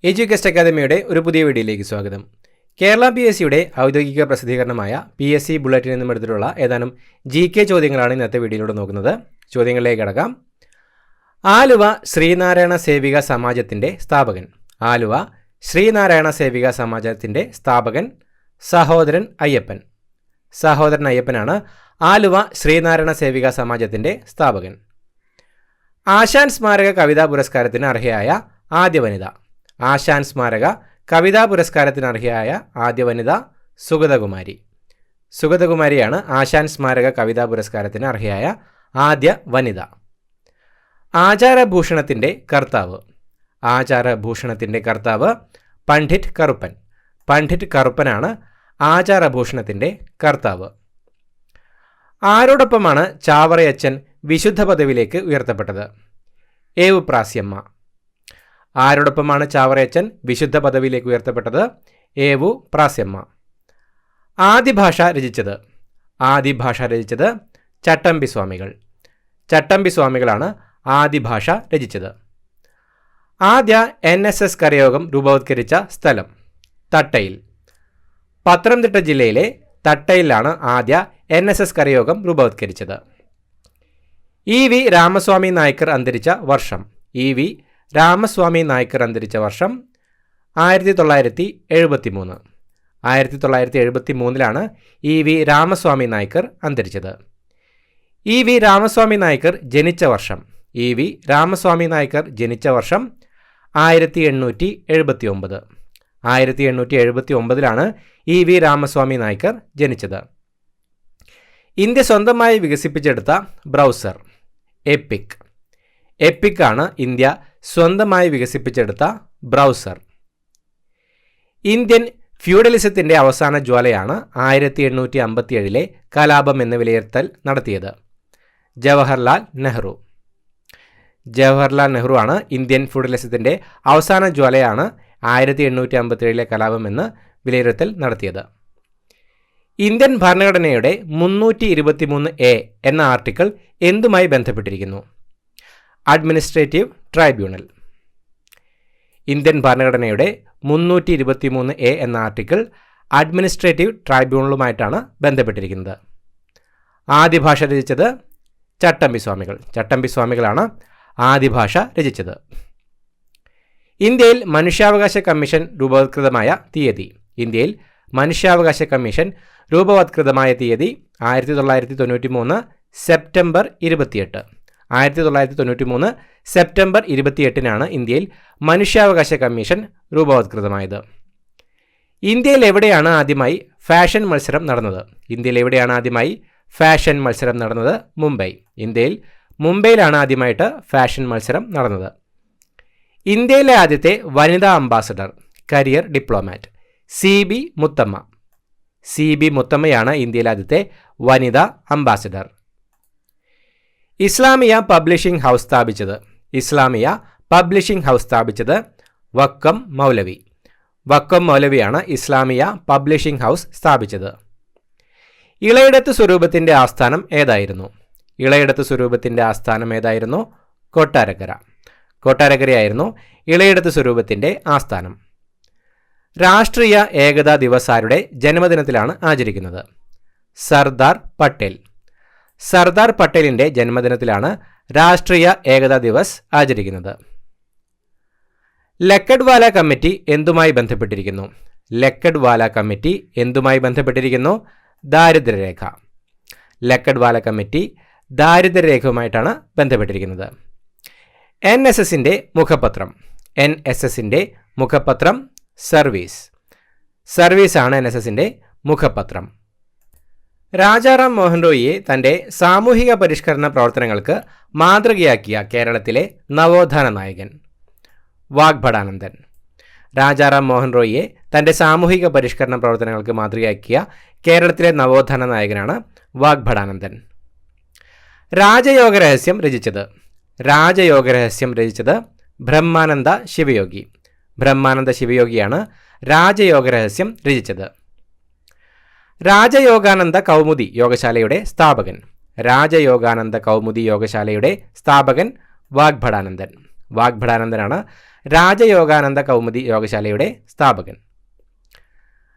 എജ്യൂകസ്റ്റ് അക്കാദമിയുടെ ഒരു പുതിയ വീഡിയോയിലേക്ക് സ്വാഗതം. കേരള PSCയുടെ ഔദ്യോഗിക പ്രസിദ്ധീകരണമായ PSC ബുള്ളറ്റിനിൽ നിന്നും എടുത്തിട്ടുള്ള ഏതാനും GK ചോദ്യങ്ങളാണ് ഇന്നത്തെ വീഡിയോയിലൂടെ നോക്കുന്നത്. ചോദ്യങ്ങളിലേക്ക് കടക്കാം. ആലുവ ശ്രീനാരായണ സേവിക സമാജത്തിൻ്റെ സ്ഥാപകൻ. ആലുവ ശ്രീനാരായണ സേവിക സമാജത്തിൻ്റെ സ്ഥാപകൻ സഹോദരൻ അയ്യപ്പൻ. സഹോദരൻ അയ്യപ്പനാണ് ആലുവ ശ്രീനാരായണ സേവിക സമാജത്തിൻ്റെ സ്ഥാപകൻ. ആശാൻ സ്മാരക കവിതാ പുരസ്കാരത്തിന് അർഹയായ ആദ്യ വനിത. ആശാൻ സ്മാരക കവിതാ പുരസ്കാരത്തിന് അർഹയായ ആദ്യ വനിത സുഗതകുമാരി. സുഗതകുമാരിയാണ് ആശാൻ സ്മാരക കവിതാ പുരസ്കാരത്തിന് അർഹയായ ആദ്യ വനിത. ആചാരഭൂഷണത്തിൻ്റെ കർത്താവ്. ആചാരഭൂഷണത്തിൻ്റെ കർത്താവ് പണ്ഡിറ്റ് കറുപ്പൻ. പണ്ഡിറ്റ് കറുപ്പനാണ് ആചാരഭൂഷണത്തിൻ്റെ കർത്താവ്. ആരോടൊപ്പമാണ് ചാവറയച്ചൻ വിശുദ്ധ പദവിയിലേക്ക് ഉയർത്തപ്പെട്ടത്? ഏവുപ്രാസ്യമ്മ. ആരോടൊപ്പമാണ് ചാവറയച്ചൻ വിശുദ്ധ പദവിയിലേക്ക് ഉയർത്തപ്പെട്ടത്? ഏവുപ്രാസ്യമ്മ. ആദിഭാഷ രചിച്ചത്? ആദിഭാഷ രചിച്ചത് ചട്ടമ്പി സ്വാമികൾ. ചട്ടമ്പി സ്വാമികളാണ് ആദിഭാഷ രചിച്ചത്. ആദ്യ NSS കരയോഗം രൂപവത്കരിച്ച സ്ഥലം? തട്ടയിൽ. പത്തനംതിട്ട ജില്ലയിലെ തട്ടയിലാണ് ആദ്യ NSS കരയോഗം രൂപവത്കരിച്ചത്. EV രാമസ്വാമി നായ്ക്കർ അന്തരിച്ച വർഷം? EV രാമസ്വാമി നായ്ക്കർ അന്തരിച്ച വർഷം 1973. 1973 EV രാമസ്വാമി നായ്ക്കർ അന്തരിച്ചത്. EV രാമസ്വാമി നായ്ക്കർ ജനിച്ച വർഷം? EV രാമസ്വാമി നായ്ക്കർ ജനിച്ച വർഷം 1879. 1879 EV രാമസ്വാമി നായ്ക്കർ ജനിച്ചത്. ഇന്ത്യ സ്വന്തമായി വികസിപ്പിച്ചെടുത്ത ബ്രൗസർ? എപ്പിക്. എപ്പിക്കാണ് ഇന്ത്യ സ്വന്തമായി വികസിപ്പിച്ചെടുത്ത ബ്രൗസർ. ഇന്ത്യൻ ഫ്യൂഡലിസത്തിൻ്റെ അവസാന ജ്വാലയാണ് 1857 കലാപം എന്ന വിലയിരുത്തൽ നടത്തിയത്? ജവഹർലാൽ നെഹ്റു. ജവഹർലാൽ നെഹ്റു ആണ് ഇന്ത്യൻ ഫ്യൂഡലിസത്തിൻ്റെ അവസാന ജ്വാലയാണ് 1857 കലാപം എന്ന് വിലയിരുത്തൽ നടത്തിയത്. ഇന്ത്യൻ ഭരണഘടനയുടെ 323A എന്ന ആർട്ടിക്കിൾ എന്തുമായി ബന്ധപ്പെട്ടിരിക്കുന്നു? Administrative tribunal. ഇന്ത്യൻ ഭരണഘടനയുടെ 323A എന്ന ആർട്ടിക്കിൾ അഡ്മിനിസ്ട്രേറ്റീവ് ട്രൈബ്യൂണലുമായിട്ടാണ് ബന്ധപ്പെട്ടിരിക്കുന്നത്. ആദിഭാഷ രചിച്ചത് ചട്ടമ്പി സ്വാമികൾ. ചട്ടമ്പി സ്വാമികളാണ് ആദിഭാഷ രചിച്ചത്. ഇന്ത്യയിൽ മനുഷ്യാവകാശ കമ്മീഷൻ രൂപവത്കൃതമായ തീയതി? ഇന്ത്യയിൽ മനുഷ്യാവകാശ കമ്മീഷൻ രൂപവത്കൃതമായ തീയതി 1993 സെപ്റ്റംബർ 28. 1993 സെപ്റ്റംബർ 28 ഇന്ത്യയിൽ മനുഷ്യാവകാശ കമ്മീഷൻ രൂപവത്കൃതമായത്. ഇന്ത്യയിൽ എവിടെയാണ് ആദ്യമായി ഫാഷൻ മത്സരം നടന്നത്? ഇന്ത്യയിൽ എവിടെയാണ് ആദ്യമായി ഫാഷൻ മത്സരം നടന്നത്? മുംബൈ. ഇന്ത്യയിൽ മുംബൈയിലാണ് ആദ്യമായിട്ട് ഫാഷൻ മത്സരം നടന്നത്. ഇന്ത്യയിലെ ആദ്യത്തെ വനിതാ ambassador, career diplomat? CB Muthamma. CB മുത്തമ്മയാണ് ഇന്ത്യയിലെ ആദ്യത്തെ വനിതാ അംബാസഡർ. ഇസ്ലാമിയ പബ്ലിഷിംഗ് ഹൗസ് സ്ഥാപിച്ചത്? ഇസ്ലാമിയ പബ്ലിഷിംഗ് ഹൗസ് സ്ഥാപിച്ചത് വക്കം മൗലവി. വക്കം മൗലവിയാണ് ഇസ്ലാമിയ പബ്ലിഷിംഗ് ഹൗസ് സ്ഥാപിച്ചത്. ഇളയിടത്ത് സ്വരൂപത്തിൻ്റെ ആസ്ഥാനം ഏതായിരുന്നു? ഇളയിടത്ത് സ്വരൂപത്തിൻ്റെ ആസ്ഥാനം ഏതായിരുന്നു? കൊട്ടാരക്കര. കൊട്ടാരക്കരയായിരുന്നു ഇളയിടത്ത് സ്വരൂപത്തിൻ്റെ ആസ്ഥാനം. രാഷ്ട്രീയ ഏകതാ ദിവസ് ആരുടെ ജന്മദിനത്തിലാണ് ആചരിക്കുന്നത്? സർദാർ പട്ടേൽ. സർദാർ പട്ടേലിൻ്റെ ജന്മദിനത്തിലാണ് രാഷ്ട്രീയ ഏകതാ ദിവസ് ആചരിക്കുന്നത്. ലക്കഡ്വാല കമ്മിറ്റി എന്തുമായി ബന്ധപ്പെട്ടിരിക്കുന്നു? ലക്കഡ്വാല കമ്മിറ്റി എന്തുമായി ബന്ധപ്പെട്ടിരിക്കുന്നു? ദാരിദ്ര്യരേഖ. ലക്കഡ്വാല കമ്മിറ്റി ദാരിദ്ര്യരേഖയുമായിട്ടാണ് ബന്ധപ്പെട്ടിരിക്കുന്നത്. NSSൻ്റെ മുഖപത്രം? NSSൻ്റെ മുഖപത്രം സർവീസ്. സർവീസാണ് NSSൻ്റെ മുഖപത്രം. രാജാറാം മോഹൻ റോയിയെ തൻ്റെ സാമൂഹിക പരിഷ്കരണ പ്രവർത്തനങ്ങൾക്ക് മാതൃകയാക്കിയ കേരളത്തിലെ നവോത്ഥാന നായകൻ? വാഗ്ഭടാനന്ദൻ. രാജാറാം മോഹൻ റോയിയെ തൻ്റെ സാമൂഹിക പരിഷ്കരണ പ്രവർത്തനങ്ങൾക്ക് മാതൃകയാക്കിയ കേരളത്തിലെ നവോത്ഥാന നായകനാണ് വാഗ്ഭടാനന്ദൻ. രാജയോഗരഹസ്യം രചിച്ചത്? രാജയോഗരഹസ്യം രചിച്ചത് ബ്രഹ്മാനന്ദ ശിവയോഗി. ബ്രഹ്മാനന്ദ ശിവയോഗിയാണ് രാജയോഗരഹസ്യം രചിച്ചത്. രാജയോഗാനന്ദ കൗമുദി യോഗശാലയുടെ സ്ഥാപകൻ? രാജയോഗാനന്ദ കൗമുദി യോഗശാലയുടെ സ്ഥാപകൻ വാഗ്ഭടാനന്ദൻ. വാഗ്ഭടാനന്ദനാണ് രാജയോഗാനന്ദ കൗമുദി യോഗശാലയുടെ സ്ഥാപകൻ.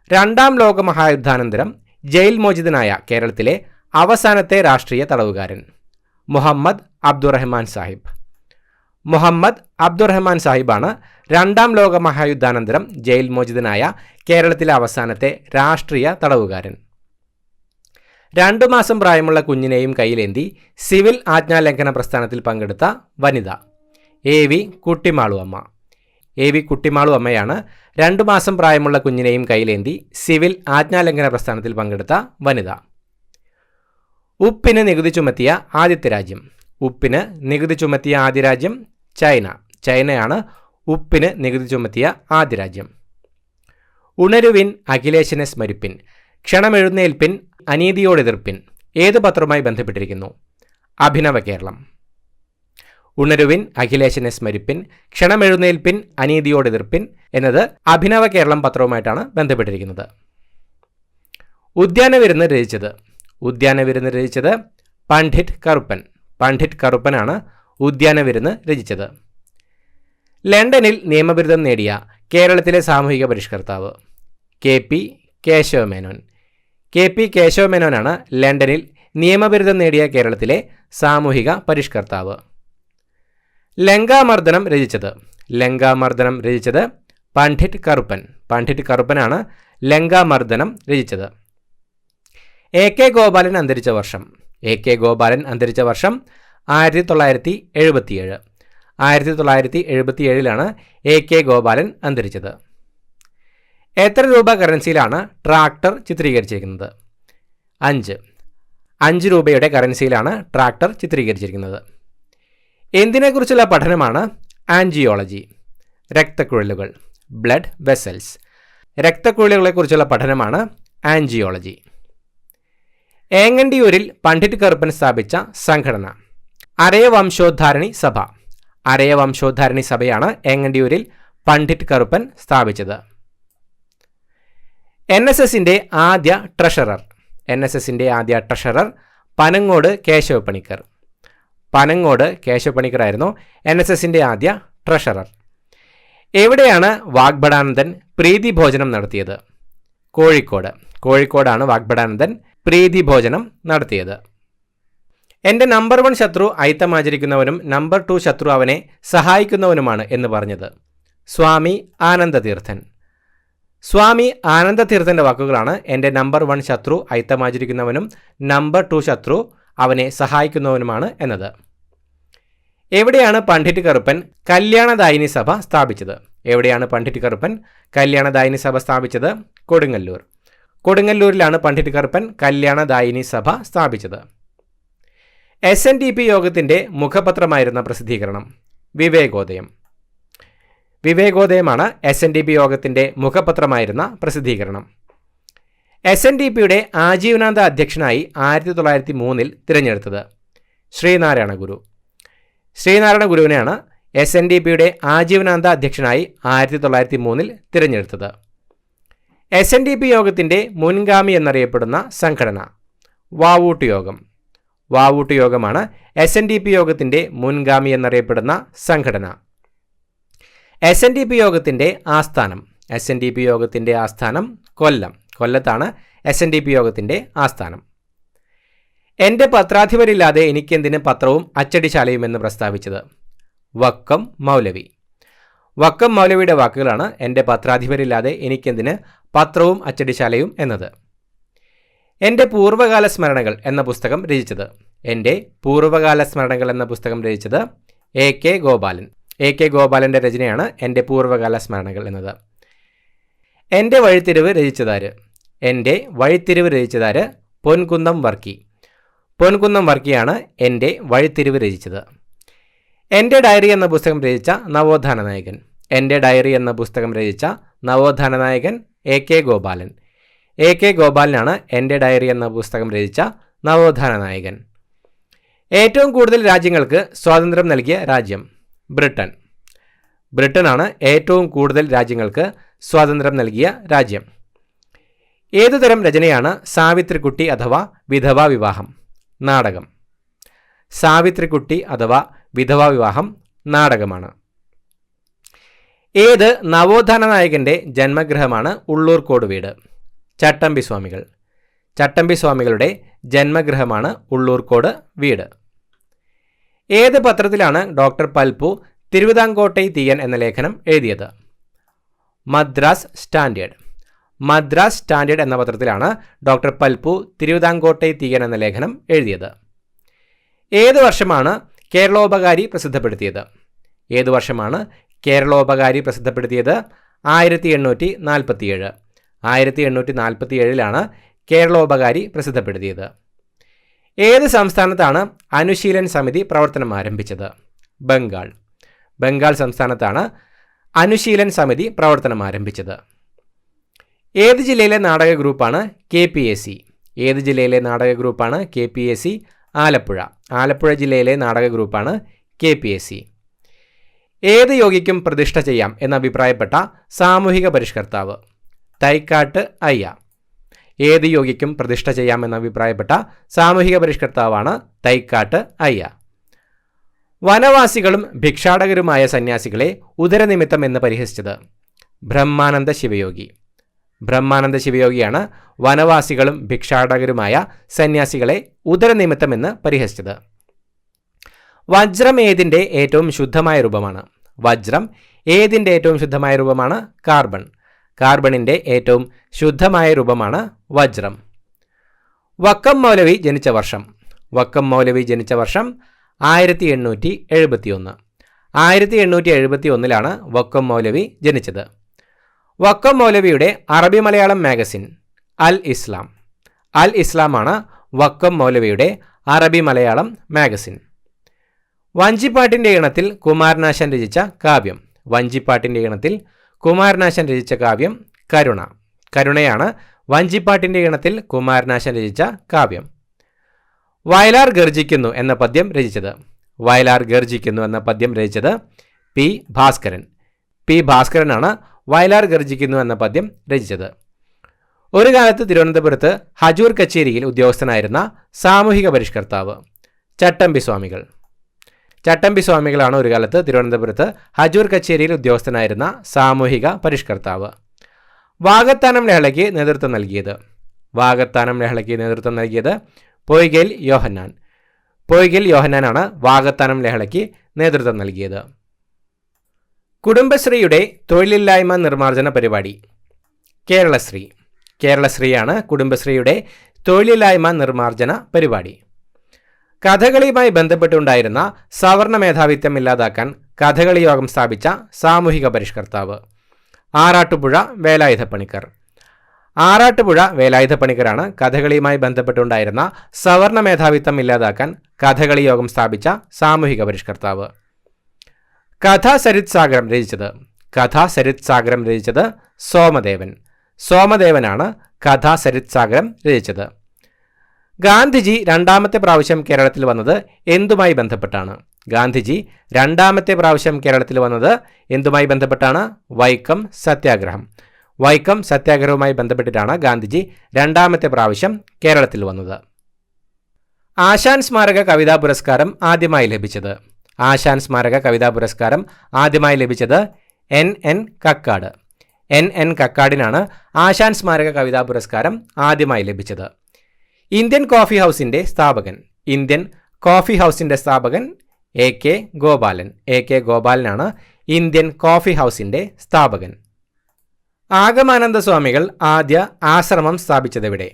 രണ്ടാം ലോക മഹായുദ്ധാനന്തരം ജയിൽ മോചിതനായ കേരളത്തിലെ അവസാനത്തെ രാഷ്ട്രീയ തടവുകാരൻ മുഹമ്മദ് അബ്ദുറഹ്മാൻ സാഹിബ്. മുഹമ്മദ് അബ്ദുറഹ്മാൻ സാഹിബാണ് രണ്ടാം ലോക മഹായുദ്ധാനന്തരം ജയിൽ മോചിതനായ കേരളത്തിലെ അവസാനത്തെ രാഷ്ട്രീയ തടവുകാരൻ. 2 മാസം പ്രായമുള്ള കുഞ്ഞിനെയും കയ്യിലേന്തി സിവിൽ ആജ്ഞാലംഘന പ്രസ്ഥാനത്തിൽ പങ്കെടുത്ത വനിത AV കുട്ടിമാളു അമ്മ. AV കുട്ടിമാളു അമ്മയാണ് 2 മാസം പ്രായമുള്ള കുഞ്ഞിനെയും കയ്യിലേന്തി സിവിൽ ആജ്ഞാലംഘന പ്രസ്ഥാനത്തിൽ പങ്കെടുത്ത വനിത. ഉപ്പിന് നികുതി ചുമത്തിയ ആദ്യത്തെ രാജ്യം. ഉപ്പിന് നികുതി ചുമത്തിയ ആദ്യ രാജ്യം ചൈന. ചൈനയാണ് ഉപ്പിന് നികുതി ചുമത്തിയ ആദ്യ രാജ്യം. ഉണരുവിൻ അഖിലേശനെ സ്മരിപ്പിൻ, ക്ഷണമെഴുന്നേൽപ്പിൻ, അനീതിയോടെതിർപ്പിൻ ഏത് പത്രവുമായി ബന്ധപ്പെട്ടിരിക്കുന്നു? അഭിനവ കേരളം. ഉണരുവിൻ അഖിലേശനെ സ്മരിപ്പിൻ, ക്ഷണമെഴുന്നേൽപ്പിൻ, അനീതിയോടെതിർപ്പിൻ എന്നത് അഭിനവ കേരളം പത്രവുമായിട്ടാണ് ബന്ധപ്പെട്ടിരിക്കുന്നത്. ഉദ്യാനവിരുന്ന് രചിച്ചത്. ഉദ്യാനവിരുന്ന് രചിച്ചത് പണ്ഡിറ്റ് കറുപ്പൻ. പണ്ഡിറ്റ് കറുപ്പനാണ് ഉദ്യാനവിരുന്ന് രചിച്ചത്. ലണ്ടനിൽ നിയമബിരുദം നേടിയ കേരളത്തിലെ സാമൂഹിക പരിഷ്കർത്താവ് KP കേശവമേനോൻ. KP കേശവമേനോനാണ് ലണ്ടനിൽ നിയമബിരുദം നേടിയ കേരളത്തിലെ സാമൂഹിക പരിഷ്കർത്താവ്. ലങ്കാമർദ്ദനം രചിച്ചത്. ലങ്കാമർദ്ദനം രചിച്ചത് പണ്ഡിറ്റ് കറുപ്പൻ. പണ്ഡിറ്റ് കറുപ്പനാണ് ലങ്കാമർദ്ദനം രചിച്ചത്. AK ഗോപാലൻ അന്തരിച്ച വർഷം. AK ഗോപാലൻ അന്തരിച്ച വർഷം 1977. 1977 AK ഗോപാലൻ അന്തരിച്ചത്. എത്ര രൂപ കറൻസിയിലാണ് ട്രാക്ടർ ചിത്രീകരിച്ചിരിക്കുന്നത്? 5. 5 രൂപയുടെ കറൻസിയിലാണ് ട്രാക്ടർ ചിത്രീകരിച്ചിരിക്കുന്നത്. എന്തിനെക്കുറിച്ചുള്ള പഠനമാണ് ആൻജിയോളജി? രക്തക്കുഴലുകൾ, ബ്ലഡ് വെസൽസ്. രക്തക്കുഴലുകളെക്കുറിച്ചുള്ള പഠനമാണ് ആൻജിയോളജി. ഏങ്ങണ്ടിയൂരിൽ പണ്ഡിറ്റ് കറുപ്പൻ സ്ഥാപിച്ച സംഘടന അരയ വംശോദ്ധാരണി സഭ. അരയ വംശോദ്ധാരണി സഭയാണ് ഏങ്ങണ്ടിയൂരിൽ പണ്ഡിറ്റ് കറുപ്പൻ സ്ഥാപിച്ചത്. NSSന്റെ ആദ്യ ട്രഷറർ. NSSന്റെ ആദ്യ ട്രഷറർ പനങ്ങോട് കേശവപ്പണിക്കർ. പനങ്ങോട് കേശവപ്പണിക്കറായിരുന്നു NSSന്റെ ആദ്യ ട്രഷറർ. എവിടെയാണ് വാഗ്ഭടാനന്ദൻ പ്രീതി ഭോജനം നടത്തിയത്? കോഴിക്കോട്. കോഴിക്കോടാണ് വാഗ്ഭടാനന്ദൻ പ്രീതി ഭോജനം നടത്തിയത്. എൻ്റെ നമ്പർ 1 ശത്രു അയിത്തമാചരിക്കുന്നവനും നമ്പർ 2 ശത്രു അവനെ സഹായിക്കുന്നവനുമാണ് എന്ന് പറഞ്ഞത് സ്വാമി ആനന്ദതീർത്ഥൻ. സ്വാമി ആനന്ദതീർത്ഥൻ്റെ വാക്കുകളാണ് എൻ്റെ നമ്പർ 1 ശത്രു അയിത്തമാചരിക്കുന്നവനും നമ്പർ 2 ശത്രു അവനെ സഹായിക്കുന്നവനുമാണ് എന്നത്. എവിടെയാണ് പണ്ഡിറ്റ് കറുപ്പൻ കല്യാണദായിനി സഭ സ്ഥാപിച്ചത്? എവിടെയാണ് പണ്ഡിറ്റ് കറുപ്പൻ കല്യാണദായിനി സഭ സ്ഥാപിച്ചത്? കൊടുങ്ങല്ലൂർ. കൊടുങ്ങല്ലൂരിലാണ് പണ്ഡിറ്റ് കറുപ്പൻ കല്യാണദായിനി സഭ സ്ഥാപിച്ചത്. SNDP യോഗത്തിൻ്റെ മുഖപത്രമായിരുന്ന പ്രസിദ്ധീകരണം വിവേകോദയം. വിവേകോദയമാണ് SNDP യോഗത്തിൻ്റെ മുഖപത്രമായിരുന്ന പ്രസിദ്ധീകരണം. SNDPയുടെ ആജീവനാന്ത അധ്യക്ഷനായി 1903 തിരഞ്ഞെടുത്തത് ശ്രീനാരായണ ഗുരു. ശ്രീനാരായണ ഗുരുവിനെയാണ് SNDPയുടെ ആജീവനാന്ത അധ്യക്ഷനായി 1903 തിരഞ്ഞെടുത്തത്. SNDP യോഗത്തിൻ്റെ മുൻഗാമി എന്നറിയപ്പെടുന്ന സംഘടന വാവൂട്ട് യോഗം. വാവൂട്ട് യോഗമാണ് SNDP യോഗത്തിൻ്റെ മുൻഗാമി എന്നറിയപ്പെടുന്ന സംഘടന. SNDP യോഗത്തിൻ്റെ ആസ്ഥാനം. SNDP യോഗത്തിൻ്റെ ആസ്ഥാനം കൊല്ലം. കൊല്ലത്താണ് SNDP യോഗത്തിൻ്റെ ആസ്ഥാനം. എൻ്റെ പത്രാധിപരില്ലാതെ എനിക്കെന്തിന് പത്രവും അച്ചടിശാലയുമെന്ന് പ്രസ്താവിച്ചത് വക്കം മൗലവി. വക്കം മൗലവിയുടെ വാക്കുകളാണ് എൻ്റെ പത്രാധിപരില്ലാതെ എനിക്കെന്തിന് പത്രവും അച്ചടിശാലയും എന്നത്. എൻ്റെ പൂർവ്വകാല സ്മരണകൾ എന്ന പുസ്തകം രചിച്ചത്. എൻ്റെ പൂർവ്വകാല സ്മരണകൾ എന്ന പുസ്തകം രചിച്ചത് AK ഗോപാലൻ. AK ഗോപാലൻ്റെ രചനയാണ് എൻ്റെ പൂർവ്വകാല സ്മരണകൾ എന്നത്. എൻ്റെ വഴിത്തിരിവ് രചിച്ചതാര്? എൻ്റെ വഴിത്തിരിവ് രചിച്ചതാര്? പൊൻകുന്നം വർക്കി. പൊൻകുന്നം വർക്കിയാണ് എൻ്റെ വഴിത്തിരിവ് രചിച്ചത്. എൻ്റെ ഡയറി എന്ന പുസ്തകം രചിച്ച നവോത്ഥാന നായകൻ. എൻ്റെ ഡയറി എന്ന പുസ്തകം രചിച്ച നവോത്ഥാന നായകൻ AK ഗോപാലൻ. AK ഗോപാലനാണ് എൻ്റെ ഡയറി എന്ന പുസ്തകം രചിച്ച നവോത്ഥാന നായകൻ. ഏറ്റവും കൂടുതൽ രാജ്യങ്ങൾക്ക് സ്വാതന്ത്ര്യം നൽകിയ രാജ്യം ബ്രിട്ടൻ. ബ്രിട്ടനാണ് ഏറ്റവും കൂടുതൽ രാജ്യങ്ങൾക്ക് സ്വാതന്ത്ര്യം നൽകിയ രാജ്യം. ഏതുതരം രചനയാണ് സാവിത്രിക്കുട്ടി അഥവാ വിധവാ വിവാഹം? നാടകം. സാവിത്രിക്കുട്ടി അഥവാ വിധവാ വിവാഹം നാടകമാണ്. ഏത് നവോത്ഥാന നായകൻ്റെ ജന്മഗൃഹമാണ് ഉള്ളൂർക്കോട് വീട്? ചട്ടമ്പി സ്വാമികൾ. ചട്ടമ്പി സ്വാമികളുടെ ജന്മഗൃഹമാണ് ഉള്ളൂർക്കോട് വീട്. ഏത് പത്രത്തിലാണ് ഡോക്ടർ പൽപ്പു തിരുവിതാംകോട്ടൈ തീയൻ എന്ന ലേഖനം എഴുതിയത്? മദ്രാസ് സ്റ്റാൻഡേർഡ്. മദ്രാസ് സ്റ്റാൻഡേർഡ് എന്ന പത്രത്തിലാണ് ഡോക്ടർ പൽപ്പു തിരുവിതാംകോട്ടൈ തീയൻ എന്ന ലേഖനം എഴുതിയത്. ഏത് വർഷമാണ് കേരളോപകാരി പ്രസിദ്ധപ്പെടുത്തിയത്? ഏത് വർഷമാണ് കേരളോപകാരി പ്രസിദ്ധപ്പെടുത്തിയത്? 1847. 1847 കേരളോപകാരി പ്രസിദ്ധപ്പെടുത്തിയത്. ഏത് സംസ്ഥാനത്താണ് അനുശീലൻ സമിതി പ്രവർത്തനം ആരംഭിച്ചത്? ബംഗാൾ. ബംഗാൾ സംസ്ഥാനത്താണ് അനുശീലൻ സമിതി പ്രവർത്തനം ആരംഭിച്ചത്. ഏത് ജില്ലയിലെ നാടക ഗ്രൂപ്പാണ് KPAC? ഏത് ജില്ലയിലെ നാടക ഗ്രൂപ്പാണ് KPAC? ആലപ്പുഴ. ആലപ്പുഴ ജില്ലയിലെ നാടക ഗ്രൂപ്പാണ് KPAC. ഏത് യോഗിക്കും പ്രതിഷ്ഠ ചെയ്യാം എന്നഭിപ്രായപ്പെട്ട സാമൂഹിക പരിഷ്കർത്താവ്? തൈക്കാട്ട് അയ്യ. ഏത് യോഗിക്കും പ്രതിഷ്ഠ ചെയ്യാമെന്നഭിപ്രായപ്പെട്ട സാമൂഹിക പരിഷ്കർത്താവാണ് തൈക്കാട്ട് അയ്യ. വനവാസികളും ഭിക്ഷാടകരുമായ സന്യാസികളെ ഉദരനിമിത്തം എന്ന് പരിഹസിച്ചത്? ബ്രഹ്മാനന്ദ ശിവയോഗി. ബ്രഹ്മാനന്ദ ശിവയോഗിയാണ് വനവാസികളും ഭിക്ഷാടകരുമായ സന്യാസികളെ ഉദരനിമിത്തം എന്ന് പരിഹസിച്ചത്. വജ്രം ഏതിൻ്റെ ഏറ്റവും ശുദ്ധമായ രൂപമാണ്? വജ്രം ഏതിൻ്റെ ഏറ്റവും ശുദ്ധമായ രൂപമാണ്? കാർബൺ. കാർബണിൻ്റെ ഏറ്റവും ശുദ്ധമായ രൂപമാണ് വജ്രം. വക്കം മൗലവി ജനിച്ച വർഷം? വക്കം മൗലവി ജനിച്ച വർഷം 1871. 1871 വക്കം മൗലവി ജനിച്ചത്. വക്കം മൗലവിയുടെ അറബി മലയാളം മാഗസിൻ അൽ ഇസ്ലാം. അൽ ഇസ്ലാമാണ് വക്കം മൗലവിയുടെ അറബി മലയാളം മാഗസിൻ. വഞ്ചിപ്പാട്ടിൻ്റെ ഈണത്തിൽ കുമാരനാശാൻ രചിച്ച കാവ്യം? വഞ്ചിപ്പാട്ടിൻ്റെ ഈണത്തിൽ കുമാരനാശാൻ രചിച്ച കാവ്യം കരുണ. കരുണയാണ് വഞ്ചിപ്പാട്ടിൻ്റെ ഈണത്തിൽ കുമാരനാശാൻ രചിച്ച കാവ്യം. വയലാർ ഗർജിക്കുന്നു എന്ന പദ്യം രചിച്ചത്? വയലാർ ഗർജിക്കുന്നു എന്ന പദ്യം രചിച്ചത് P. ഭാസ്കരൻ. P. ഭാസ്കരനാണ് വയലാർ ഗർജിക്കുന്നു എന്ന പദ്യം രചിച്ചത്. ഒരു കാലത്ത് തിരുവനന്തപുരത്ത് ഹജൂർ കച്ചേരിയിൽ ഉദ്യോഗസ്ഥനായിരുന്ന സാമൂഹിക പരിഷ്കർത്താവ്? ചട്ടമ്പി സ്വാമികൾ. ചട്ടമ്പി സ്വാമികളാണ് ഒരു കാലത്ത് തിരുവനന്തപുരത്ത് ഹജൂർ കച്ചേരിയിൽ ഉദ്യോഗസ്ഥനായിരുന്ന സാമൂഹിക പരിഷ്കർത്താവ്. വാകത്താനം ലഹളയ്ക്ക് നേതൃത്വം നൽകിയത്? വാകത്താനം ലഹളയ്ക്ക് നേതൃത്വം നൽകിയത് പൊയ്കേൽ യോഹന്നാൻ. പൊയ്കേൽ യോഹന്നാനാണ് വാകത്താനം ലഹളയ്ക്ക് നേതൃത്വം നൽകിയത്. കുടുംബശ്രീയുടെ തൊഴിലില്ലായ്മ നിർമ്മാർജ്ജന പരിപാടി? കേരളശ്രീ. കേരളശ്രീയാണ് കുടുംബശ്രീയുടെ തൊഴിലില്ലായ്മ നിർമ്മാർജ്ജന പരിപാടി. കഥകളിയുമായി ബന്ധപ്പെട്ടുണ്ടായിരുന്ന സവർണ മേധാവിത്വം ഇല്ലാതാക്കാൻ കഥകളി യോഗം സ്ഥാപിച്ച സാമൂഹിക പരിഷ്കർത്താവ്? ആറാട്ടുപുഴ വേലായുധപ്പണിക്കർ. ആറാട്ടുപുഴ വേലായുധപ്പണിക്കരാണ് കഥകളിയുമായി ബന്ധപ്പെട്ടുണ്ടായിരുന്ന സവർണ മേധാവിത്വം ഇല്ലാതാക്കാൻ കഥകളി യോഗം സ്ഥാപിച്ച സാമൂഹിക പരിഷ്കർത്താവ്. കഥാ സരിത് സാഗരം രചിച്ചത്? കഥാ സരിത് സാഗരം രചിച്ചത് സോമദേവൻ. സോമദേവനാണ് കഥാ സരിത് സാഗരം രചിച്ചത്. ഗാന്ധിജി രണ്ടാമത്തെ പ്രാവശ്യം കേരളത്തിൽ വന്നത് എന്തുമായി ബന്ധപ്പെട്ടാണ്? ഗാന്ധിജി രണ്ടാമത്തെ പ്രാവശ്യം കേരളത്തിൽ വന്നത് എന്തുമായി ബന്ധപ്പെട്ടാണ്? വൈക്കം സത്യാഗ്രഹം. വൈക്കം സത്യാഗ്രഹവുമായി ബന്ധപ്പെട്ടിട്ടാണ് ഗാന്ധിജി രണ്ടാമത്തെ പ്രാവശ്യം കേരളത്തിൽ വന്നത്. ആശാൻ സ്മാരക കവിതാ പുരസ്കാരം ആദ്യമായി ലഭിച്ചത്? ആശാൻ സ്മാരക കവിതാ പുരസ്കാരം ആദ്യമായി ലഭിച്ചത് N.N. കക്കാട്. N.N. കക്കാടിനാണ് ആശാൻ സ്മാരക കവിതാ പുരസ്കാരം ആദ്യമായി ലഭിച്ചത്. ഇന്ത്യൻ കോഫി ഹൗസിൻ്റെ സ്ഥാപകൻ? ഇന്ത്യൻ കോഫി ഹൗസിൻ്റെ സ്ഥാപകൻ A.K. Gopalan. A.K. ഗോപാലനാണ് Indian coffee ഹൗസിൻ്റെ സ്ഥാപകൻ. ആഗമാനന്ദ സ്വാമികൾ ആദ്യ ആശ്രമം സ്ഥാപിച്ചതെവിടെ?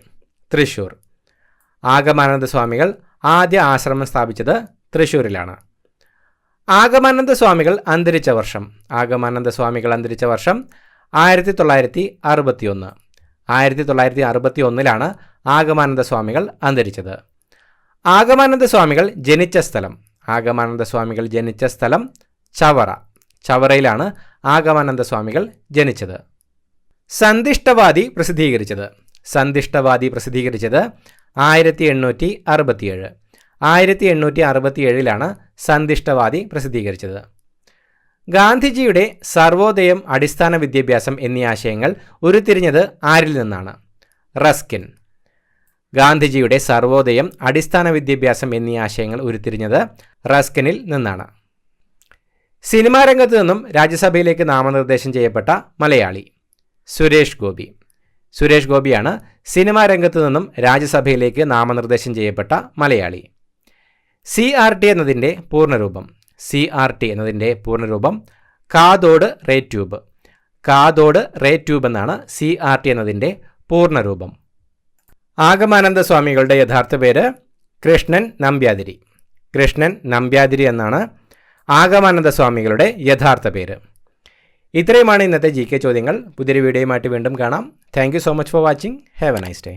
തൃശ്ശൂർ. ആഗമാനന്ദ സ്വാമികൾ ആദ്യ ആശ്രമം സ്ഥാപിച്ചത് തൃശ്ശൂരിലാണ്. ആഗമാനന്ദ സ്വാമികൾ അന്തരിച്ച വർഷം? ആഗമാനന്ദ സ്വാമികൾ അന്തരിച്ച വർഷം 1961. 1961 ആഗമാനന്ദ സ്വാമികൾ അന്തരിച്ചത്. ആഗമാനന്ദ സ്വാമികൾ ജനിച്ച സ്ഥലം? ആഗമാനന്ദ സ്വാമികൾ ജനിച്ച സ്ഥലം ചവറ. ചവറയിലാണ് ആഗമാനന്ദ സ്വാമികൾ ജനിച്ചത്. സന്ദിഷ്ടവാദി പ്രസിദ്ധീകരിച്ചത്? സന്ദിഷ്ടവാദി പ്രസിദ്ധീകരിച്ചത് 1867. 1867 സന്ദിഷ്ടവാദി പ്രസിദ്ധീകരിച്ചത്. ഗാന്ധിജിയുടെ സർവോദയം, അടിസ്ഥാന വിദ്യാഭ്യാസം എന്നീ ആശയങ്ങൾ ഉരുത്തിരിഞ്ഞത് ആരിൽ നിന്നാണ്? റസ്കിൻ. ഗാന്ധിജിയുടെ സർവോദയം, അടിസ്ഥാന വിദ്യാഭ്യാസം എന്നീ ആശയങ്ങൾ ഉരുത്തിരിഞ്ഞത് റസ്കിനിൽ നിന്നാണ്. സിനിമാ രംഗത്ത് നിന്നും രാജ്യസഭയിലേക്ക് നാമനിർദ്ദേശം ചെയ്യപ്പെട്ട മലയാളി? സുരേഷ് ഗോപി. സുരേഷ് ഗോപിയാണ് സിനിമാ രംഗത്ത് നിന്നും രാജ്യസഭയിലേക്ക് നാമനിർദ്ദേശം ചെയ്യപ്പെട്ട മലയാളി. CRT എന്നതിൻ്റെ പൂർണ്ണരൂപം? CRT എന്നതിൻ്റെ പൂർണ്ണരൂപം കാതോട് റേ ട്യൂബ്. കാതോട് റേ ട്യൂബ് എന്നാണ് CRT എന്നതിൻ്റെ പൂർണ്ണരൂപം. ആഗമാനന്ദ സ്വാമികളുടെ യഥാർത്ഥ പേര് കൃഷ്ണൻ നമ്പ്യാതിരി. കൃഷ്ണൻ നമ്പ്യാതിരി എന്നാണ് ആഗമാനന്ദ സ്വാമികളുടെ യഥാർത്ഥ പേര്. ഇത്രയുമാണ് ഇന്നത്തെ GK ചോദ്യങ്ങൾ. പുതിയൊരു വീഡിയോയുമായിട്ട് വീണ്ടും കാണാം. Thank you so much for watching. Have A nice day.